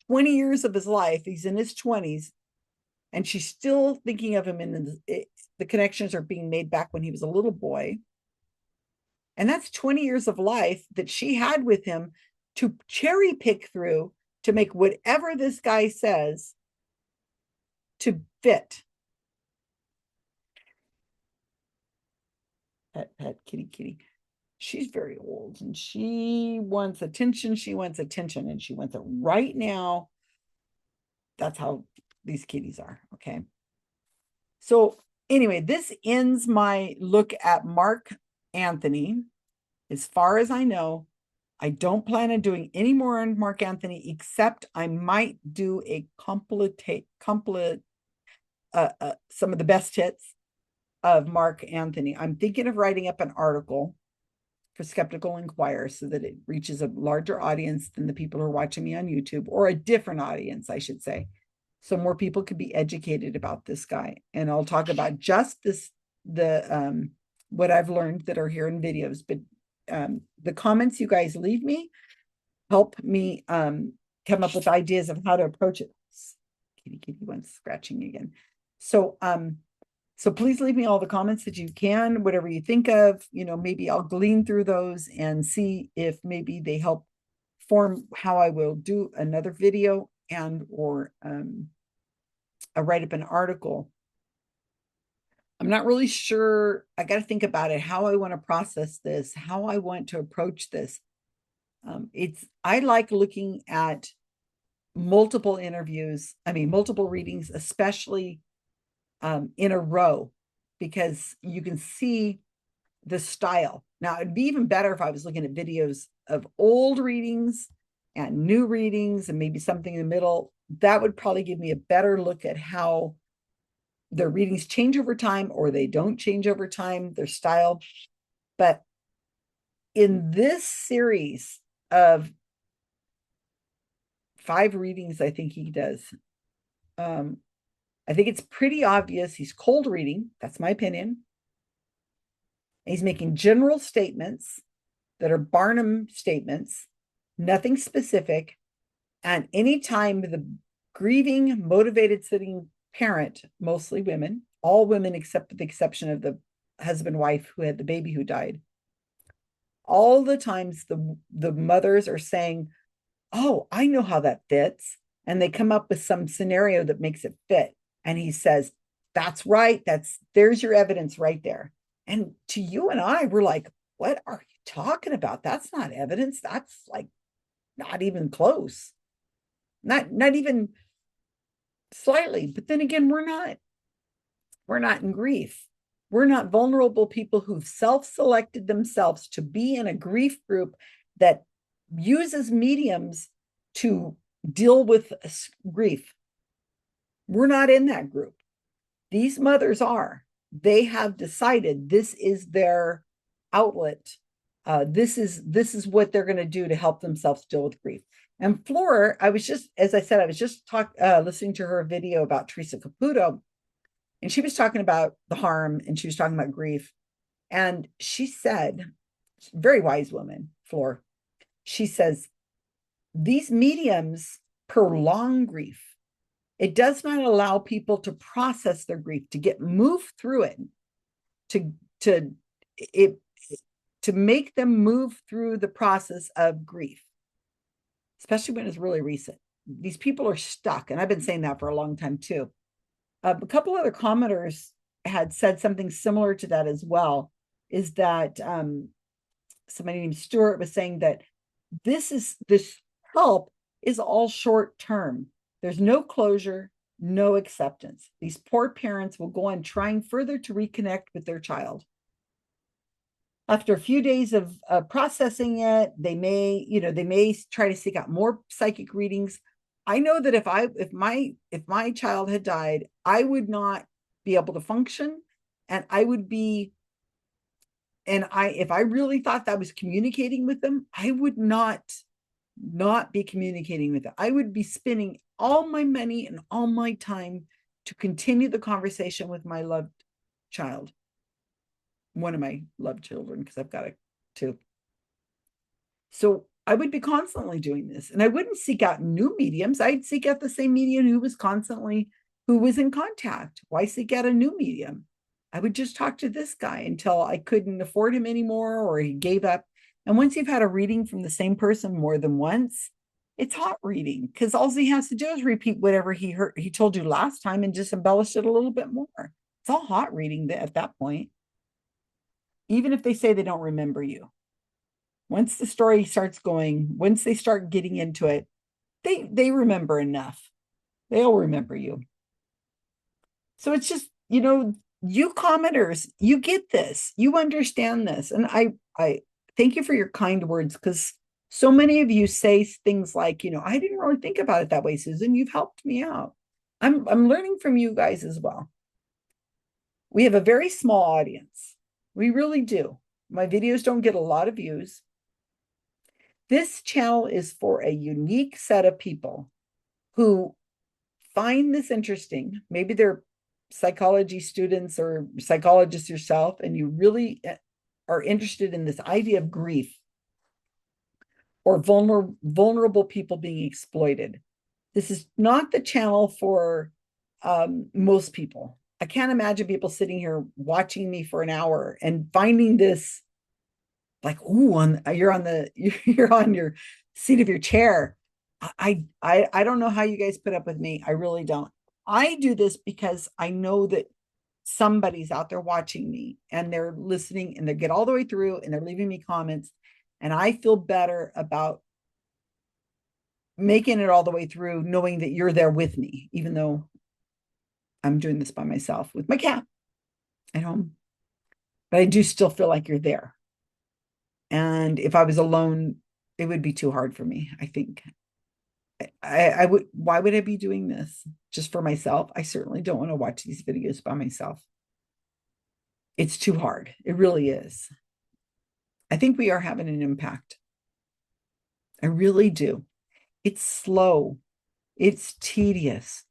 S1: 20 years of his life, he's in his 20s, and she's still thinking of him, and the connections are being made back when he was a little boy. And that's 20 years of life that she had with him to cherry pick through to make whatever this guy says to fit. Pet, kitty. She's very old, and she wants attention. And she wants it right now. That's how these kitties are. Okay. So anyway, this ends my look at Mark Anthony. As far as I know, I don't plan on doing any more on Mark Anthony, except I might do a some of the best hits of Mark Anthony. I'm thinking of writing up an article for Skeptical Inquirer so that it reaches a larger audience than the people who are watching me on YouTube, or a different audience, I should say. So more people could be educated about this guy. And I'll talk about just what I've learned that are here in videos. But the comments you guys leave me help me come up with ideas of how to approach it. Kitty wants scratching again. So please leave me all the comments that you can, whatever you think of. Maybe I'll glean through those and see if maybe they help form how I will do another video or write up an article. I'm not really sure. I got to think about it, how I want to process this, how I want to approach this. I like looking at multiple interviews, multiple readings, especially in a row, because you can see the style. Now, it'd be even better if I was looking at videos of old readings and new readings and maybe something in the middle. That would probably give me a better look at how their readings change over time, or they don't change over time, their style. But in this series of 5 readings, I think he does, I think it's pretty obvious he's cold reading. That's my opinion. He's making general statements that are Barnum statements, nothing specific. And anytime the grieving, motivated sitting parent, mostly women, all women except with the exception of the husband, wife who had the baby who died, all the times the mothers are saying, oh, I know how that fits. And they come up with some scenario that makes it fit. And he says, that's right. There's your evidence right there. And to you and I, we're like, what are you talking about? That's not evidence. That's like not even close. Not even slightly. But then again, we're not in grief. We're not vulnerable people who've self-selected themselves to be in a grief group that uses mediums to deal with grief. We're not in that group. These mothers are. They have decided this is their outlet. This is what they're going to do to help themselves deal with grief. And Flora, as I said, I was just listening to her video about Teresa Caputo, and she was talking about the harm, and she was talking about grief. And she said, very wise woman, Flora, she says, these mediums prolong grief. It does not allow people to process their grief, to move through it, to to make them move through the process of grief, especially when it's really recent. These people are stuck, and I've been saying that for a long time too. A couple other commenters had said something similar to that as well, is that somebody named Stuart was saying that this help is all short term. There's no closure, no acceptance. These poor parents will go on trying further to reconnect with their child. After a few days of processing it, they may try to seek out more psychic readings. I know that if my child had died, I would not be able to function, and if I really thought that I was communicating with them, I would not be communicating with them. I would be spending all my money and all my time to continue the conversation with my loved child. One of my loved children, because I've got two. So I would be constantly doing this, and I wouldn't seek out new mediums. I'd seek out the same medium who was in contact. Why seek out a new medium? I would just talk to this guy until I couldn't afford him anymore, or he gave up. And once you've had a reading from the same person more than once, it's hot reading, because all he has to do is repeat whatever he told you last time and just embellish it a little bit more. It's all hot reading at that point. Even if they say they don't remember you. Once the story starts going, once they start getting into it, they remember enough. They'll remember you. So it's just, you commenters, you get this, you understand this. And I thank you for your kind words, because so many of you say things like, I didn't really think about it that way, Susan. You've helped me out. I'm learning from you guys as well. We have a very small audience. We really do. My videos don't get a lot of views. This channel is for a unique set of people who find this interesting. Maybe they're psychology students or psychologists yourself, and you really are interested in this idea of grief or vulnerable people being exploited. This is not the channel for most people. I can't imagine people sitting here watching me for an hour and finding this like, ooh, you're on your seat of your chair. I don't know how you guys put up with me. I really don't. I do this because I know that somebody's out there watching me, and they're listening, and they get all the way through, and they're leaving me comments, and I feel better about making it all the way through, knowing that you're there with me, even though I'm doing this by myself with my cat at home. But I do still feel like you're there. And if I was alone, it would be too hard for me, I think. I would, why would I be doing this just for myself? I certainly don't want to watch these videos by myself. It's too hard. It really is. I think we are having an impact. I really do. It's slow. It's tedious.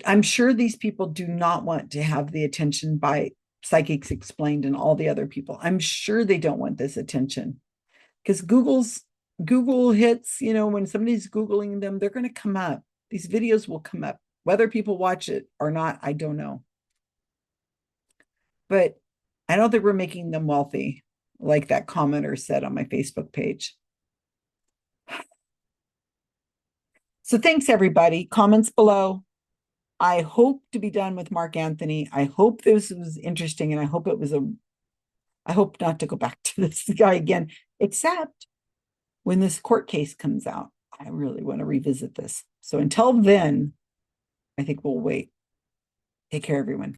S1: I'm sure these people do not want to have the attention by Psychics Explained and all the other people. I'm sure they don't want this attention, because Google hits, when somebody's Googling them, they're going to come up. These videos will come up. Whether people watch it or not, I don't know. But I don't think we're making them wealthy, like that commenter said on my Facebook page. So thanks, everybody. Comments below. I hope to be done with Mark Anthony. I hope this was interesting, and I hope I hope not to go back to this guy again, except when this court case comes out. I really want to revisit this. So until then, I think we'll wait. Take care, everyone.